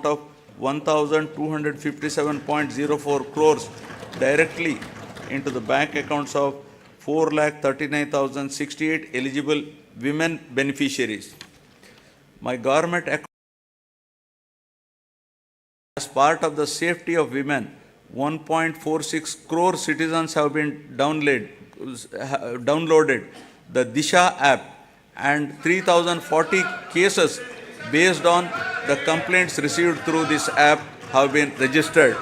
amount of 1,257.04 crores directly into the bank accounts of 4,39,068 eligible women beneficiaries. My government, as part of the safety of women, 1.46 crore citizens have been downloaded the Disha app, and 3,040 cases based on the complaints received through this app have been registered.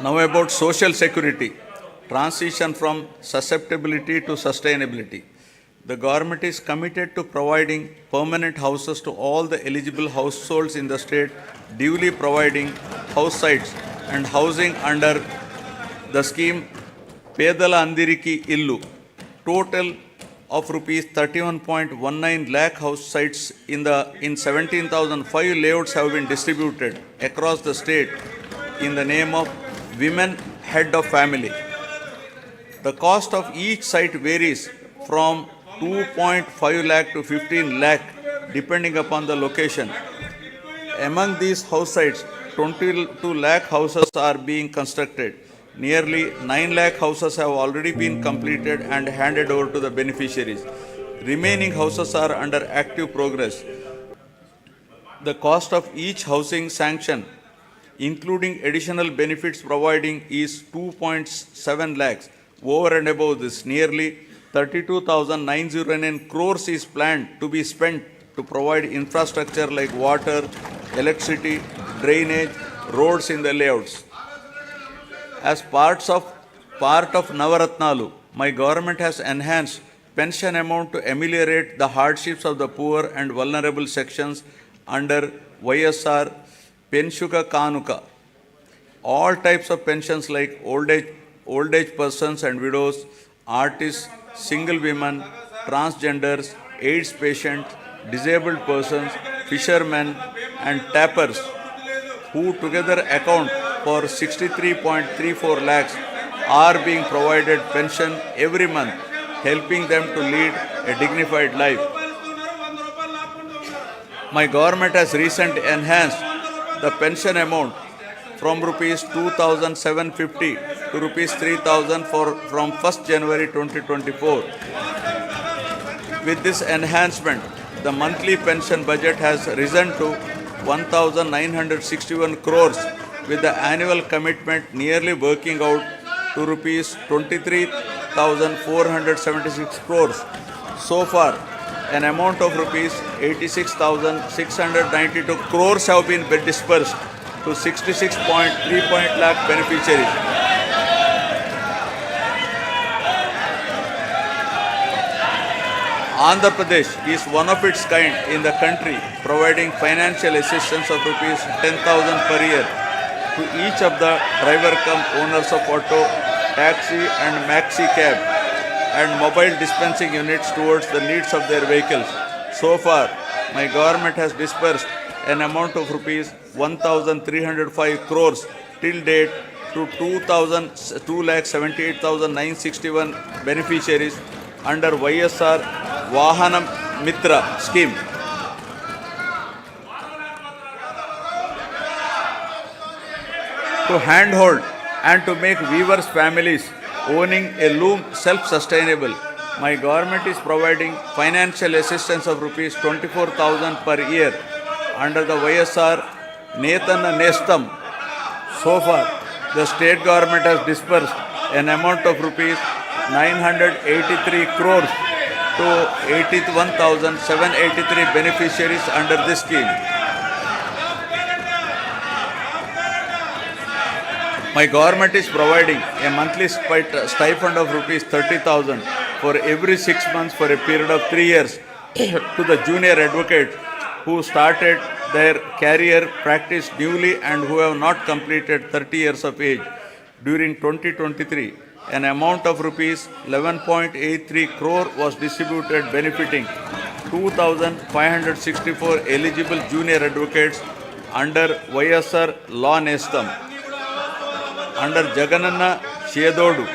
Now about social security, transition from susceptibility to sustainability. The government is committed to providing permanent houses to all the eligible households in the state, duly providing house sites and housing under the scheme Pedala Andiriki Illu. Total of rupees 31.19 lakh house sites in 17,005 layouts have been distributed across the state in the name of Women Head of Family. The cost of each site varies from 2.5 lakh to 15 lakh depending upon the location. Among these house sites, 22 lakh houses are being constructed. Nearly 9 lakh houses have already been completed and handed over to the beneficiaries. Remaining houses are under active progress. The cost of each housing sanction, including additional benefits providing, is 2.7 lakhs. Over and above this, nearly 32,909 crores is planned to be spent to provide infrastructure like water, electricity, drainage, roads in the layouts. As part of Navaratnalu, my government has enhanced pension amount to ameliorate the hardships of the poor and vulnerable sections under YSR Penshuka Kanuka. All types of pensions like old age persons and widows, artists, single women, transgenders, AIDS patients, disabled persons, fishermen and tappers, who together account for 63.34 lakhs, are being provided pension every month, helping them to lead a dignified life. My government has recently enhanced the pension amount from rupees 2,750 to rupees 3,000 from 1st January 2024. With this enhancement, the monthly pension budget has risen to 1,961 crores, with the annual commitment nearly working out to rupees 23,476 crores. So far, an amount of rupees 86,692 crores have been dispersed to 66.3 lakh beneficiaries. Andhra Pradesh is one of its kind in the country, providing financial assistance of rupees 10,000 per year to each of the driver cum owners of auto, taxi and maxi cab and mobile dispensing units towards the needs of their vehicles. So far, my government has disbursed an amount of rupees 1,305 crores till date to 2,78,961 beneficiaries under YSR Vahana Mitra scheme. To handhold and to make weavers' families owning a loom self-sustainable, my government is providing financial assistance of rupees 24,000 per year under the YSR Netana Nestam. So far, the state government has disbursed an amount of rupees 983 crores to 81,783 beneficiaries under this scheme. My government is providing a monthly stipend of rupees 30,000 for every 6 months for a period of 3 years to the junior advocates who started their career practice newly and who have not completed 30 years of age. During 2023, an amount of rupees 11.83 crore was distributed, benefiting 2,564 eligible junior advocates under YSR Law Nestam. Under Jagananna Shedodu,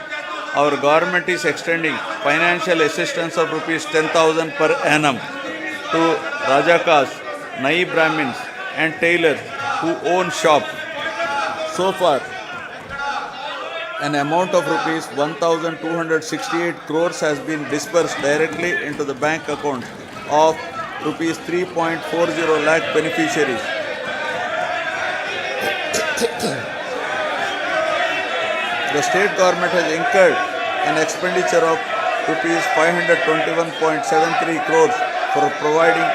our government is extending financial assistance of rupees 10,000 per annum to Rajakas, Nai Brahmins and tailors who own shop. So far, an amount of rupees 1,268 crores has been disbursed directly into the bank account of rupees 3.40 lakh beneficiaries. The state government has incurred an expenditure of rupees 521.73 crores for providing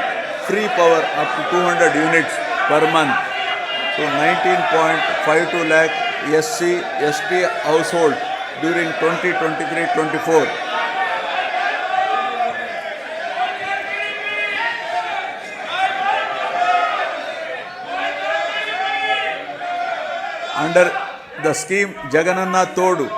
free power up to 200 units per month to 19.52 lakh SC/ST household during 2023-24. Under the scheme Jagananna Todu,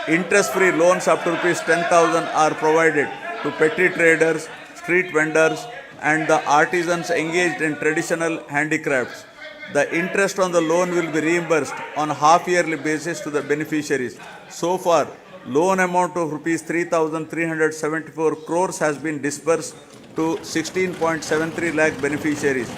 interest-free loans up to rupees 10,000 are provided to petty traders, street vendors and the artisans engaged in traditional handicrafts. The interest on the loan will be reimbursed on a half-yearly basis to the beneficiaries. So far, loan amount of rupees 3,374 crores has been disbursed to 16.73 lakh beneficiaries,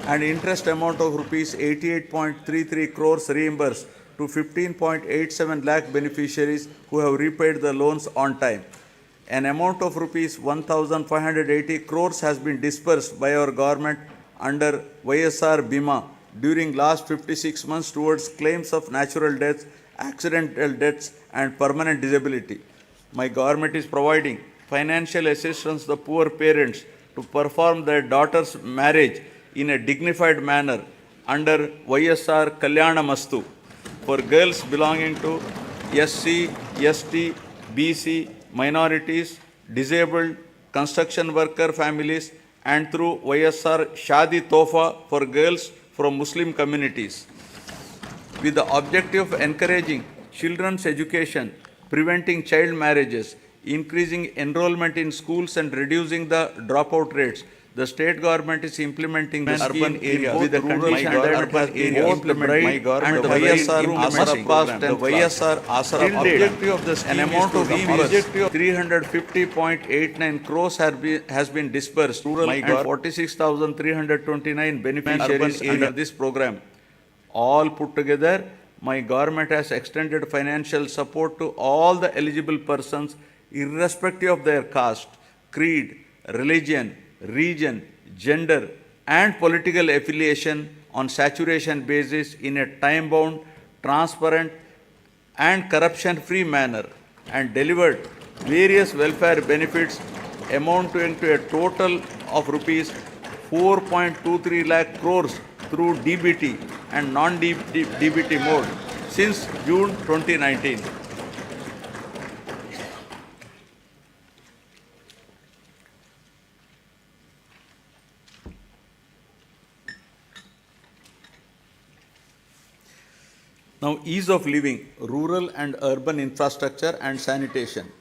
and interest amount of rupees 88.33 crores reimbursed to 15.87 lakh beneficiaries who have repaid the loans on time. An amount of rupees 1,580 crores has been disbursed by our government under YSR Bima during last 56 months towards claims of natural deaths, accidental deaths and permanent disability. My government is providing financial assistance to the poor parents to perform their daughter's marriage in a dignified manner under YSR Kalyana Mastu for girls belonging to SC, ST, BC, minorities, disabled, construction worker families and through YSR Shadi Tofa for girls from Muslim communities. With the objective of encouraging children's education, preventing child marriages, increasing enrollment in schools and reducing the dropout rates, the state government is implementing the urban area with the condition that urban area implement and the YSR must pass the YSR Asara objective of the scheme an amount of 350.89 crores has been disbursed and 46,329 beneficiaries under this program. All put together, my government has extended financial support to all the eligible persons irrespective of their caste, creed, religion, region, gender and political affiliation on saturation basis in a time-bound, transparent and corruption-free manner, and delivered various welfare benefits amounting to a total of rupees 4.23 lakh crores through DBT and non-DBT mode since June 2019. Now, ease of living, rural and urban infrastructure and sanitation.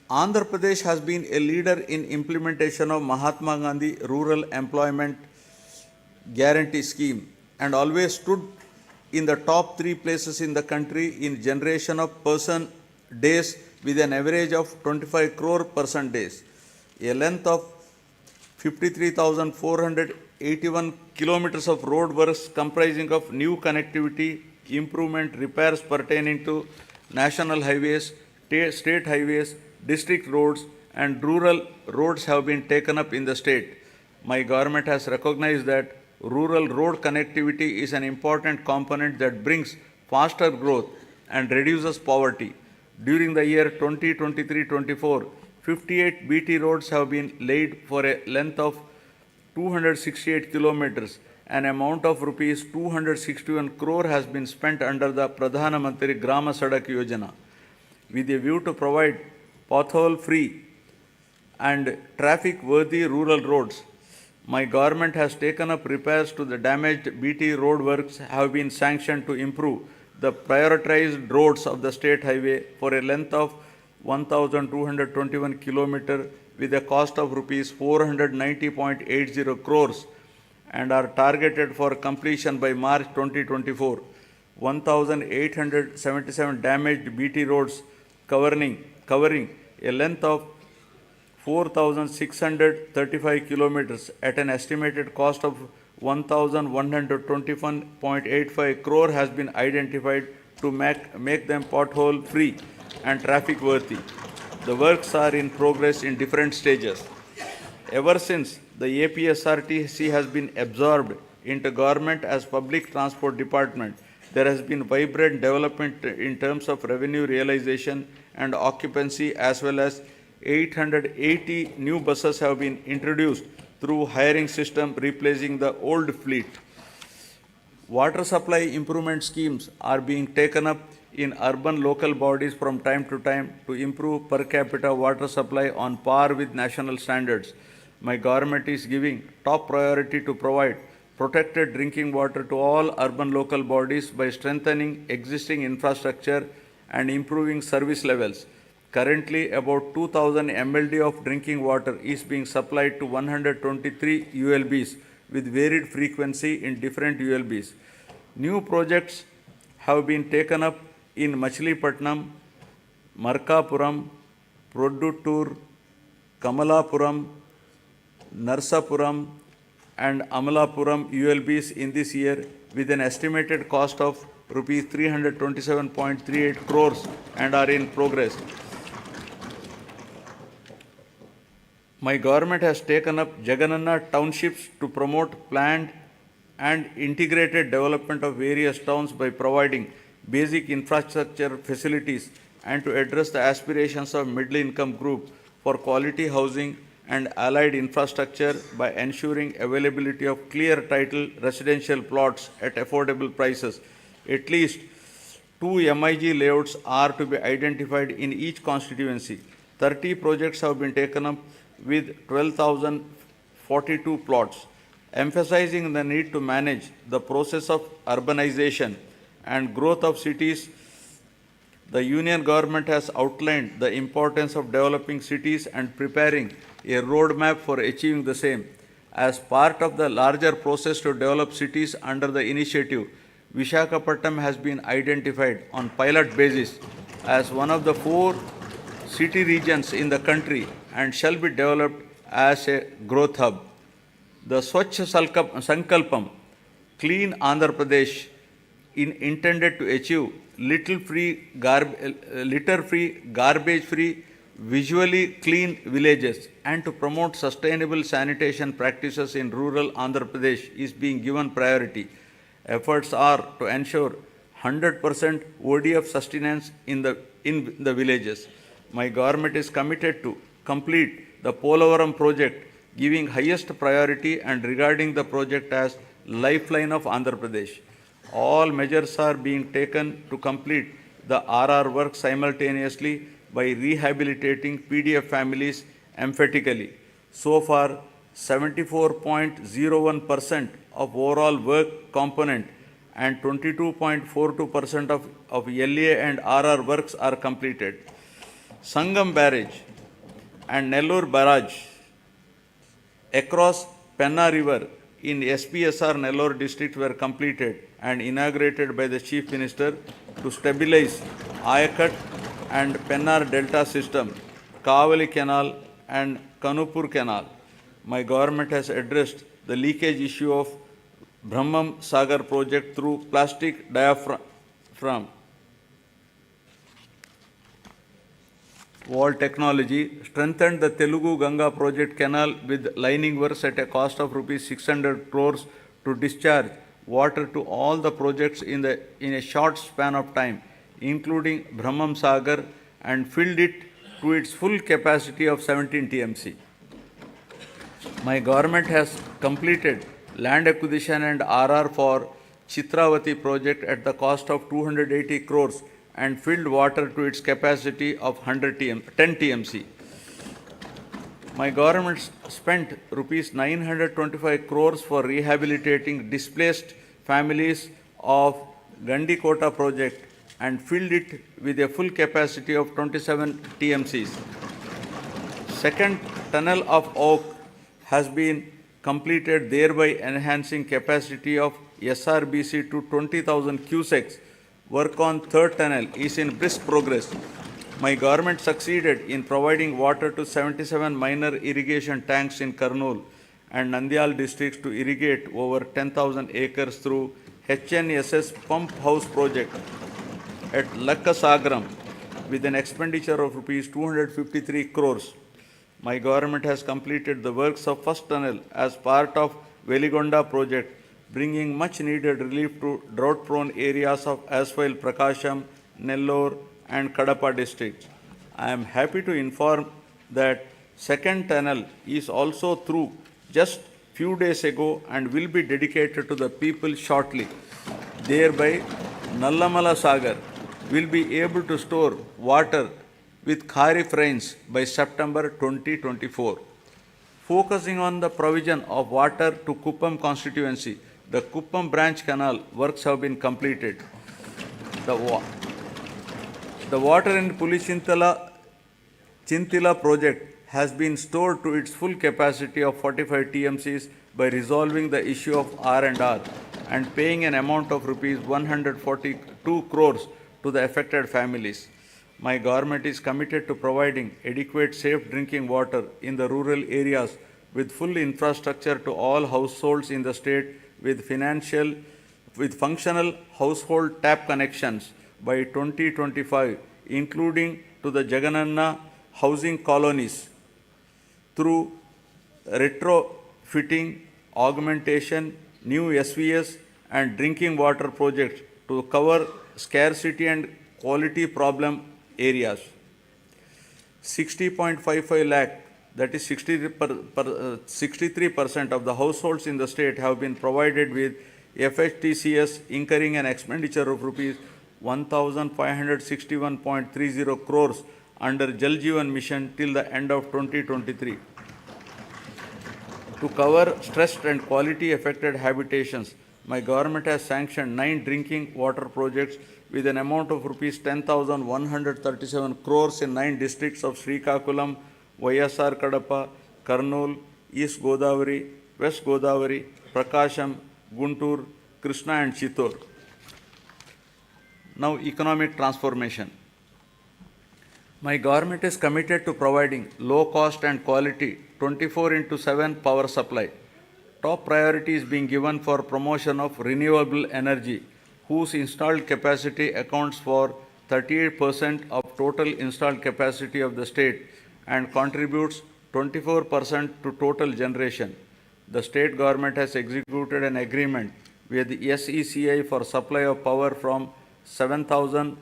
Andhra Pradesh has been a leader in implementation of Mahatma Gandhi Rural Employment Guarantee Scheme and always stood in the top 3 places in the country in generation of person days with an average of 25 crore person days. A length of 53,481 kilometers of road works comprising of new connectivity, improvement, repairs pertaining to national highways, state highways, district roads and rural roads have been taken up in the state. My government has recognized that rural road connectivity is an important component that brings faster growth and reduces poverty. During the year 2023-24, 58 BT roads have been laid for a length of 268 kilometers. An amount of rupees 261 crore has been spent under the Pradhana Mantri Grama Sadak Yojana with a view to provide pothole-free and traffic-worthy rural roads. My government has taken up repairs to the damaged BT road works have been sanctioned to improve the prioritized roads of the state highway for a length of 1,221 km with a cost of rupees 490.80 crores and are targeted for completion by March 2024. 1,877 damaged BT roads covering a length of 4,635 kilometers at an estimated cost of 1,121.85 crore has been identified to make them pothole free and traffic worthy. The works are in progress in different stages. Ever since the APSRTC has been absorbed into government as public transport department, there has been vibrant development in terms of revenue realization and occupancy, as well as 880 new buses have been introduced through hiring system, replacing the old fleet. Water supply improvement schemes are being taken up in urban local bodies from time to time to improve per capita water supply on par with national standards. My government is giving top priority to provide protected drinking water to all urban local bodies by strengthening existing infrastructure and improving service levels. Currently, about 2,000 MLD of drinking water is being supplied to 123 ULBs with varied frequency in different ULBs. New projects have been taken up in Machilipatnam, Markapuram, Produttur, Kamalapuram, Narsapuram, and Amalapuram ULBs in this year with an estimated cost of rupees 327.38 crores and are in progress. My government has taken up Jagannath townships to promote planned and integrated development of various towns by providing basic infrastructure facilities and to address the aspirations of middle income group for quality housing and allied infrastructure by ensuring availability of clear title residential plots at affordable prices. At least 2 MIG layouts are to be identified in each constituency. 30 projects have been taken up with 12,042 plots, emphasizing the need to manage the process of urbanization and growth of cities. The Union government has outlined the importance of developing cities and preparing a roadmap for achieving the same. As part of the larger process to develop cities under the initiative, Visakhapatnam has been identified on pilot basis as one of the 4 city regions in the country and shall be developed as a growth hub. The Swachh Sankalpam, Clean Andhra Pradesh, intended to achieve litter-free, garbage-free, visually clean villages and to promote sustainable sanitation practices in rural Andhra Pradesh is being given priority. Efforts are to ensure 100% ODF sustenance in the villages. My government is committed to complete the Polavaram project, giving highest priority and regarding the project as lifeline of Andhra Pradesh. All measures are being taken to complete the RR work simultaneously by rehabilitating PDF families emphatically. So far, 74.01% of overall work component and 22.42% of LA and RR works are completed. Sangam Barrage and Nellore Barrage across Penna River in SPSR Nellore district were completed and inaugurated by the Chief Minister to stabilize Ayakat and Pennar Delta system, Kavali Canal and Kanupur Canal. My government has addressed the leakage issue of Brahmam Sagar project through plastic diaphragm wall technology, strengthened the Telugu Ganga project canal with lining works at a cost of rupees 600 crores to discharge water to all the projects in a short span of time, including Brahmam Sagar, and filled it to its full capacity of 17 TMC. My government has completed land acquisition and RR for Chitravati project at the cost of 280 crores and filled water to its capacity of 10 TMC. My government spent rupees 925 crores for rehabilitating displaced families of Gandikota project and filled it with a full capacity of 27 TMCs. Second tunnel of Oak has been completed, thereby enhancing capacity of SRBC to 20,000 cusecs. Work on third tunnel is in brisk progress. My government succeeded in providing water to 77 minor irrigation tanks in Kurnool and Nandyal districts to irrigate over 10,000 acres through HNSS pump house project at Lakkasagaram with an expenditure of rupees 253 crores. My government has completed the works of first tunnel as part of Veligonda project, bringing much needed relief to drought-prone areas of Aswell, Prakasham, Nellore and Kadapa districts. I am happy to inform that second tunnel is also through just few days ago and will be dedicated to the people shortly. Thereby, Nallamala Sagar will be able to store water with Kharif rains by September 2024. Focusing on the provision of water to Kuppam constituency, the Kuppam branch canal works have been completed. The water in Chintila project has been stored to its full capacity of 45 TMCs by resolving the issue of R&R and paying an amount of rupees 142 crores to the affected families. My government is committed to providing adequate safe drinking water in the rural areas with full infrastructure to all households in the state with functional household tap connections by 2025, including to the Jagananna housing colonies through retrofitting, augmentation, new SVS and drinking water projects to cover scarcity and quality problem areas. 60.55 lakh, that is 63% of the households in the state have been provided with FHTCS, incurring an expenditure of rupees 1,561.30 crores under Jal Jeevan Mission till the end of 2023. To cover stressed and quality affected habitations, my government has sanctioned 9 drinking water projects with an amount of rupees 10,137 crores in 9 districts of Srikakulam, YSR Kadapa, Kurnool, East Godavari, West Godavari, Prakasham, Guntur, Krishna and Chittor. Now, economic transformation. My government is committed to providing low cost and quality 24/7 power supply. Top priority is being given for promotion of renewable energy, whose installed capacity accounts for 38% of total installed capacity of the state and contributes 24% to total generation. The state government has executed an agreement with the SECI for supply of power from 7,000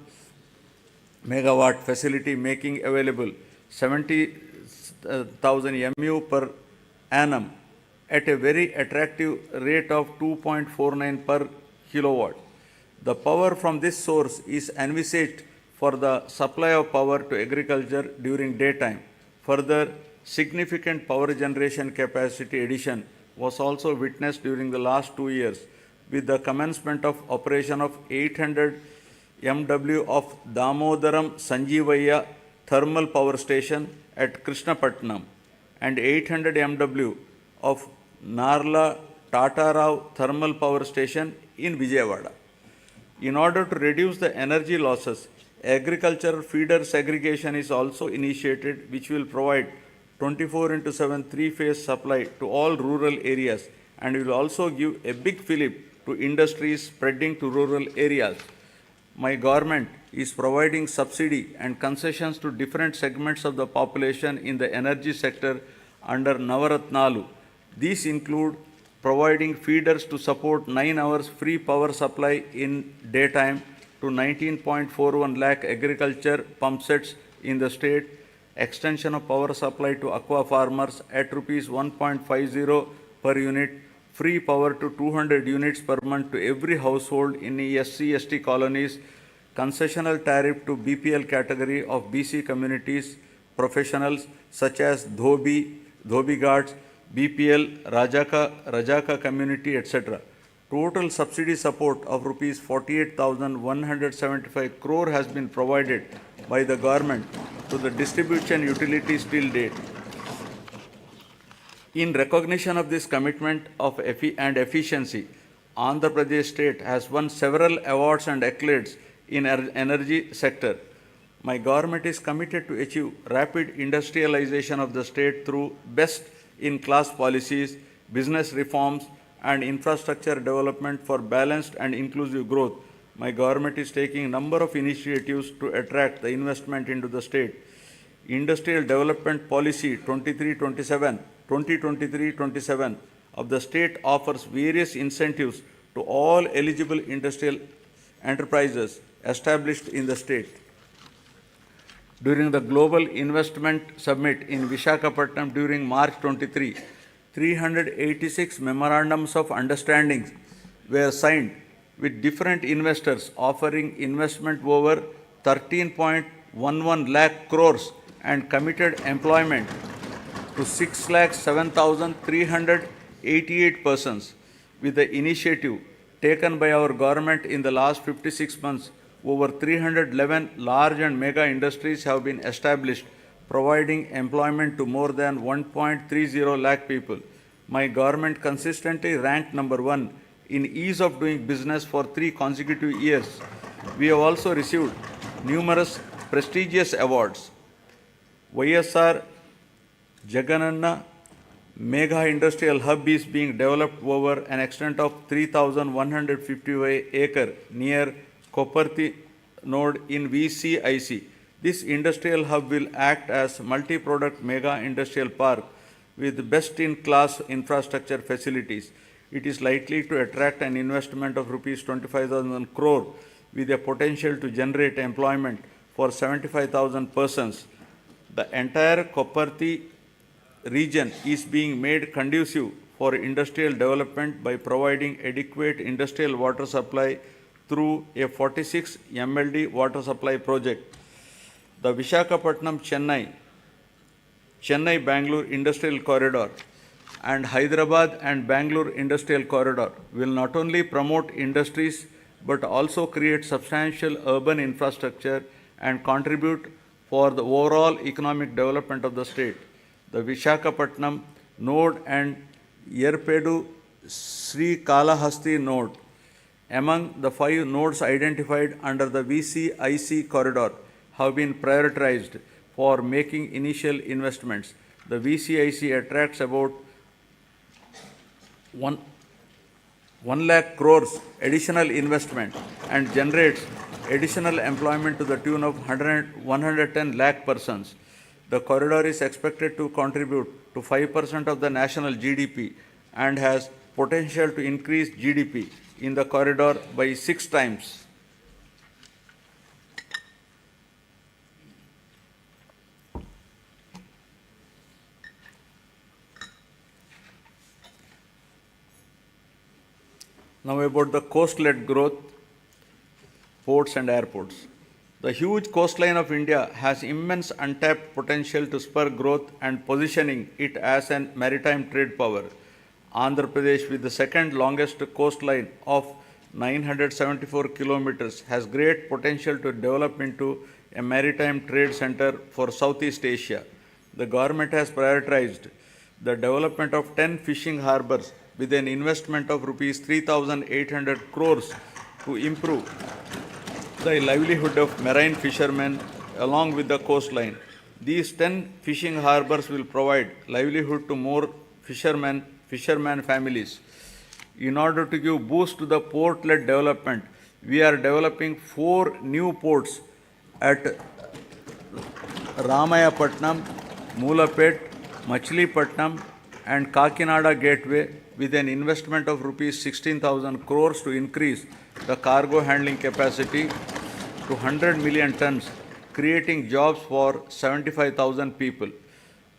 megawatt facility, making available 70,000 MU per annum at a very attractive rate of 2.49 per kilowatt. The power from this source is envisaged for the supply of power to agriculture during daytime. Further, significant power generation capacity addition was also witnessed during the last 2 years with the commencement of operation of 800 MW of Damodaram Sanjeevaya thermal power station at Krishnapatnam and 800 MW of Narla Tatarao thermal power station in Vijayawada. In order to reduce the energy losses, agricultural feeder segregation is also initiated, which will provide 24/7 three-phase supply to all rural areas and will also give a big fillip to industries spreading to rural areas. My government is providing subsidy and concessions to different segments of the population in the energy sector under Navaratnalu. These include providing feeders to support 9 hours free power supply in daytime to 19.41 lakh agriculture pump sets in the state, extension of power supply to aqua farmers at rupees 1.50 per unit, free power to 200 units per month to every household in SC/ST colonies, concessional tariff to BPL category of BC communities, professionals such as Dhobi guards, BPL, Rajaka community, etc. Total subsidy support of rupees 48,175 crore has been provided by the government to the distribution utilities till date. In recognition of this commitment of and efficiency, Andhra Pradesh state has won several awards and accolades in energy sector. My government is committed to achieve rapid industrialization of the state through best-in-class policies, business reforms, and infrastructure development for balanced and inclusive growth. My government is taking a number of initiatives to attract the investment into the state. Industrial Development Policy 2023-27 of the state offers various incentives to all eligible industrial enterprises established in the state. During the Global Investment Summit in Visakhapatnam during March 23, 386 memorandums of understanding were signed with different investors offering investment over 13.11 lakh crores and committed employment to 6,07,388 persons. With the initiative taken by our government in the last 56 months, over 311 large and mega industries have been established, providing employment to more than 1.30 lakh people. My government consistently ranked number 1 in ease of doing business for 3 consecutive years. We have also received numerous prestigious awards. YSR Jagananna Mega Industrial Hub is being developed over an extent of 3,155 acres near Koparthi node in VCIC. This industrial hub will act as multi-product mega industrial park with best-in-class infrastructure facilities. It is likely to attract an investment of rupees 25,000 crore with a potential to generate employment for 75,000 persons. The entire Koparthi region is being made conducive for industrial development by providing adequate industrial water supply through a 46 MLD water supply project. The Chennai-Bangalore Industrial Corridor and Hyderabad and Bangalore Industrial Corridor will not only promote industries but also create substantial urban infrastructure and contribute for the overall economic development of the state. The Visakhapatnam node and Yerpedu Sri Kalahasti node, among the 5 nodes identified under the VCIC corridor, have been prioritized for making initial investments. The VCIC attracts about 1 lakh crores additional investment and generates additional employment to the tune of 110 lakh persons. The corridor is expected to contribute to 5% of the national GDP and has potential to increase GDP in the corridor by 6 times. Now about the coast-led growth, ports and airports. The huge coastline of India has immense untapped potential to spur growth and positioning it as a maritime trade power. Andhra Pradesh, with the second longest coastline of 974 kilometers, has great potential to develop into a maritime trade center for Southeast Asia. The government has prioritized the development of 10 fishing harbors with an investment of rupees 3,800 crores to improve the livelihood of marine fishermen along with the coastline. These 10 fishing harbors will provide livelihood to more fishermen families. In order to give boost to the port-led development, we are developing 4 new ports at Ramayapatnam, Moolapet, Machilipatnam and Kakinada Gateway with an investment of rupees 16,000 crores to increase the cargo handling capacity to 100 million tons, creating jobs for 75,000 people.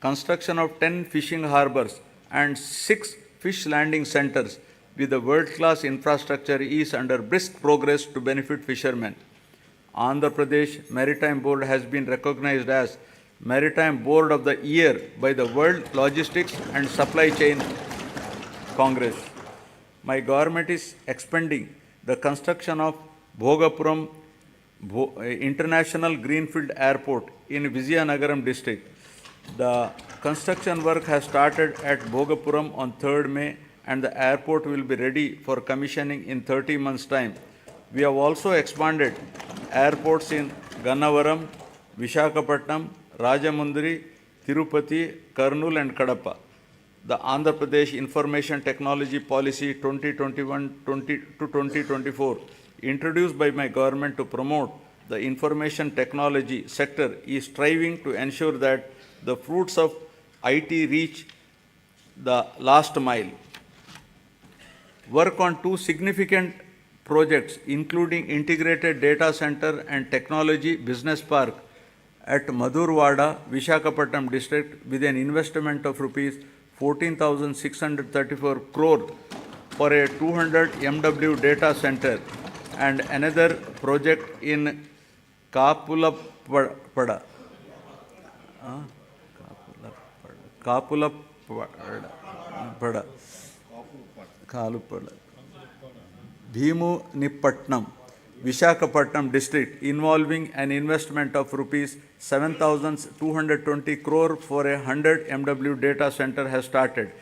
Construction of 10 fishing harbors and 6 fish landing centers with a world-class infrastructure is under brisk progress to benefit fishermen. Andhra Pradesh Maritime Board has been recognized as Maritime Board of the Year by the World Logistics and Supply Chain Congress. My government is expanding the construction of Bhogapuram International Greenfield Airport in Vizianagaram district. The construction work has started at Bhogapuram on 3rd May and the airport will be ready for commissioning in 30 months' time. We have also expanded airports in Gannavaram, Vishakhapatnam, Rajamundry, Tirupati, Kurnool and Kadapa. The Andhra Pradesh Information Technology Policy 2021 to 2024, introduced by my government to promote the information technology sector, is striving to ensure that the fruits of IT reach the last mile. Work on two significant projects, including integrated data center and technology business park at Madhurwada, Vishakhapatnam district, with an investment of rupees 14,634 crore for a 200 MW data center, and another project in Kapulapada, Bhimunipatnam, Vishakhapatnam district, involving an investment of rupees 7,220 crore for a 100 MW data center has started.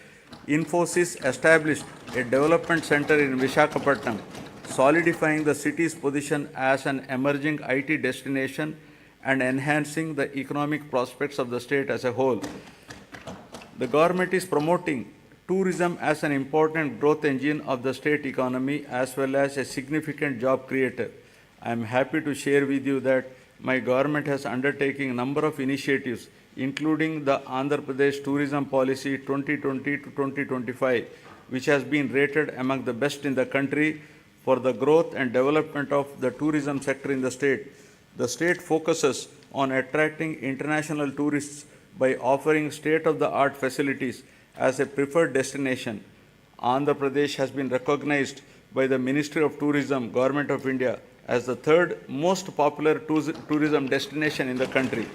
Infosys established a development center in Vishakhapatnam, solidifying the city's position as an emerging IT destination and enhancing the economic prospects of the state as a whole. The government is promoting tourism as an important growth engine of the state economy as well as a significant job creator. I am happy to share with you that my government has undertaken a number of initiatives, including the Andhra Pradesh Tourism Policy 2020 to 2025, which has been rated among the best in the country for the growth and development of the tourism sector in the state. The state focuses on attracting international tourists by offering state-of-the-art facilities as a preferred destination. Andhra Pradesh has been recognized by the Ministry of Tourism, Government of India, as the third most popular tourism destination in the country.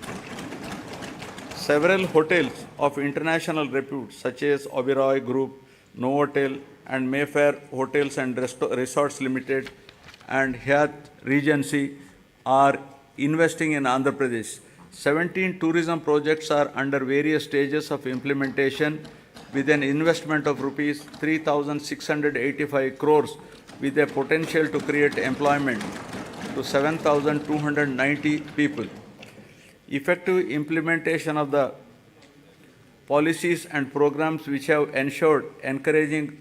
Several hotels of international repute, such as Oberoi Group, Novotel, and Mayfair Hotels and Resorts Limited, and Hyatt Regency, are investing in Andhra Pradesh. 17 tourism projects are under various stages of implementation, with an investment of rupees 3,685 crores, with a potential to create employment to 7,290 people. Effective implementation of the policies and programs which have ensured encouraging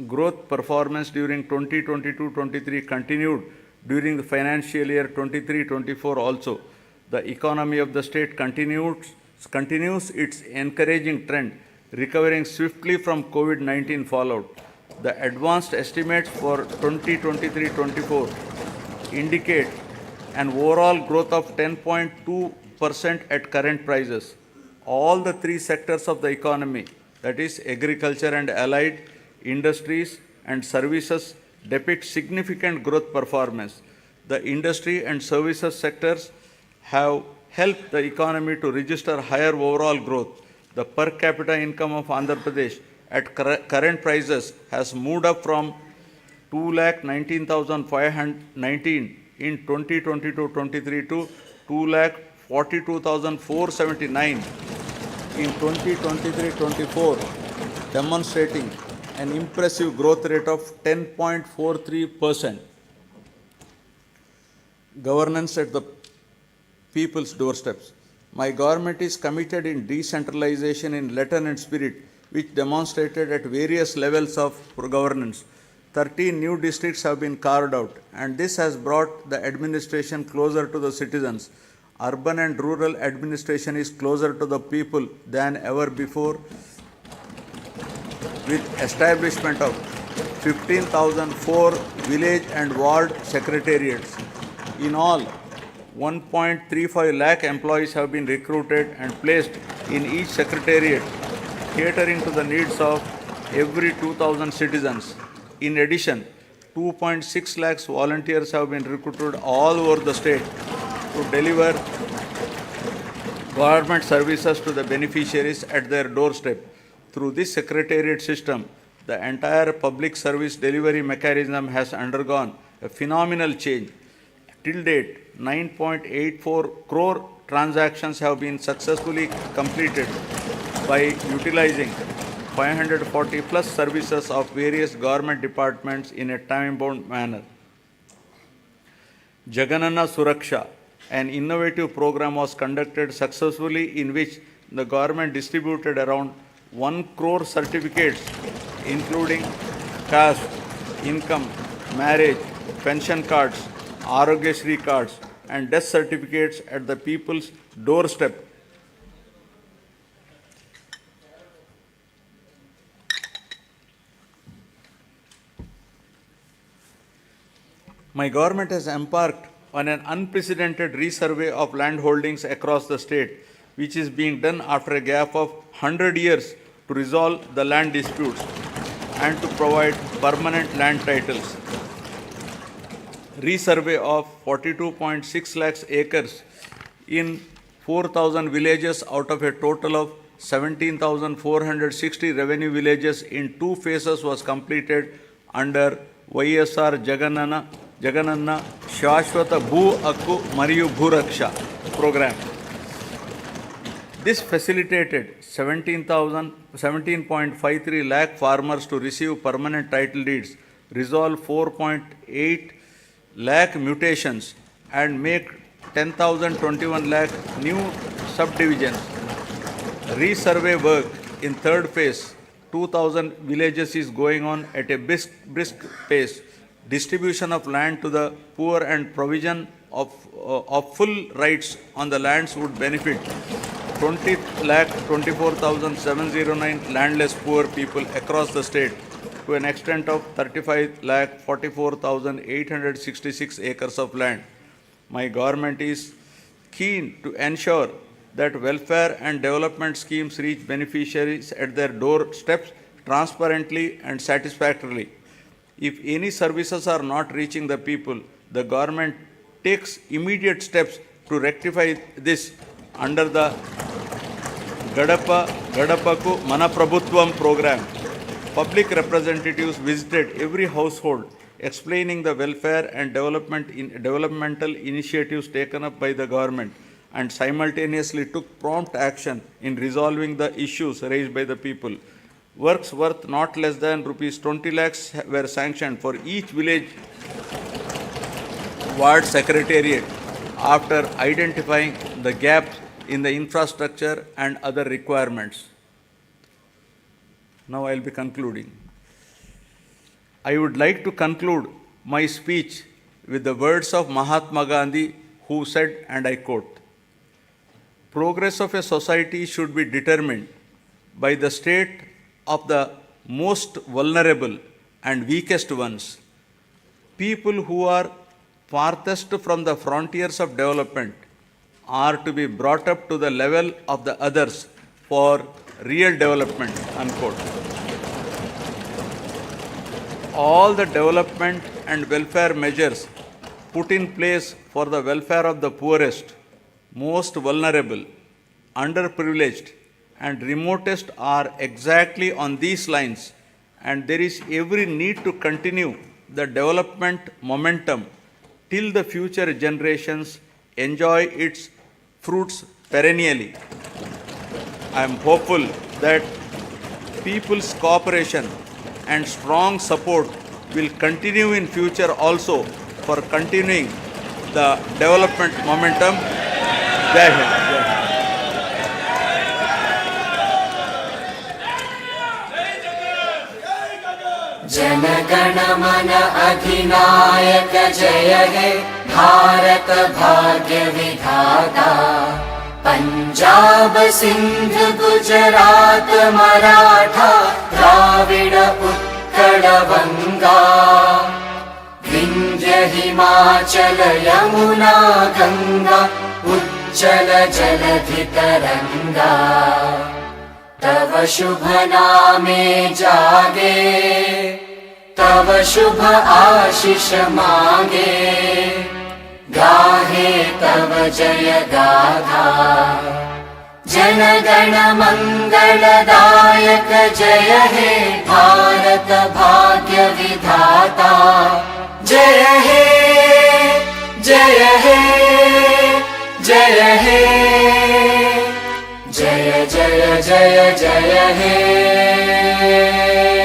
growth performance during 2022-23 continued during the financial year 23-24 also. The economy of the state continues its encouraging trend, recovering swiftly from COVID-19 fallout. The advanced estimates for 2023-24 indicate an overall growth of 10.2% at current prices. All the three sectors of the economy, that is agriculture and allied, industries and services, depict significant growth performance. The industry and services sectors have helped the economy to register higher overall growth. The per capita income of Andhra Pradesh at current prices has moved up from 2,19,519 in 2022-23 to 2,42,479 in 2023-24, demonstrating an impressive growth rate of 10.43%. Governance at the people's doorsteps. My government is committed in decentralization in letter and spirit, which demonstrated at various levels of governance. 13 new districts have been carved out, and this has brought the administration closer to the citizens. Urban and rural administration is closer to the people than ever before, with establishment of 15,004 village and ward secretariats. In all, 1.35 lakh employees have been recruited and placed in each secretariat, catering to the needs of every 2,000 citizens. In addition, 2.6 lakhs volunteers have been recruited all over the state to deliver government services to the beneficiaries at their doorstep. Through this secretariat system, the entire public service delivery mechanism has undergone a phenomenal change. Till date, 9.84 crore transactions have been successfully completed by utilizing 540 plus services of various government departments in a time-bound manner. Jagananna Suraksha, an innovative program, was conducted successfully in which the government distributed around 1 crore certificates including caste, income, marriage, pension cards, Arogyasri cards and death certificates at the people's doorstep. My government has embarked on an unprecedented resurvey of land holdings across the state, which is being done after a gap of 100 years to resolve the land disputes and to provide permanent land titles. Resurvey of 42.6 lakhs acres in 4,000 villages out of a total of 17,460 revenue villages in 2 phases was completed under YSR Jagananna Shashwata Bhu Akku Mariyu Bhuraksha program. This facilitated 17.53 lakh farmers to receive permanent title deeds, resolve 4.8 lakh mutations and make 10,021 lakh new subdivisions. Resurvey work in third phase, 2,000 villages is going on at a brisk pace. Distribution of land to the poor and provision of full rights on the lands would benefit 20,24,709 landless poor people across the state to an extent of 35,44,866 acres of land. My government is keen to ensure that welfare and development schemes reach beneficiaries at their doorsteps transparently and satisfactorily. If any services are not reaching the people, the government takes immediate steps to rectify this under the Gadapaku Manaprabhutvam program. Public representatives visited every household explaining the welfare and developmental initiatives taken up by the government and simultaneously took prompt action in resolving the issues raised by the people. Works worth not less than rupees 20 lakhs were sanctioned for each village ward secretariat after identifying the gaps in the infrastructure and other requirements. Now I will be concluding. I would like to conclude my speech with the words of Mahatma Gandhi, who said, and I quote, "Progress of a society should be determined by the state of the most vulnerable and weakest ones. People who are farthest from the frontiers of development are to be brought up to the level of the others for real development," unquote. All the development and welfare measures put in place for the welfare of the poorest, most vulnerable, underprivileged, and remotest are exactly on these lines, and there is every need to continue the development momentum till the future generations enjoy its fruits perennially. I am hopeful that people's cooperation and strong support will continue in future also for continuing the development momentum. Jai Hind. Jana Gana मन अधिनायक जय हे भारत भाग्य विधाता। पंजाब सिंध गुजरात मराठा द्राविड उत्कल बंगा, विंध्य हिमाचल यमुना गंगा उज्जल जलधि तरंगा। तव शुभ नामे जागे, तव शुभ आशीष मांगे, गाहे तव जय गाथा। जन गण मंगलदायक जय हे भारत भाग्य विधाता। जय हे जय हे जय हे जय जय जय जय हे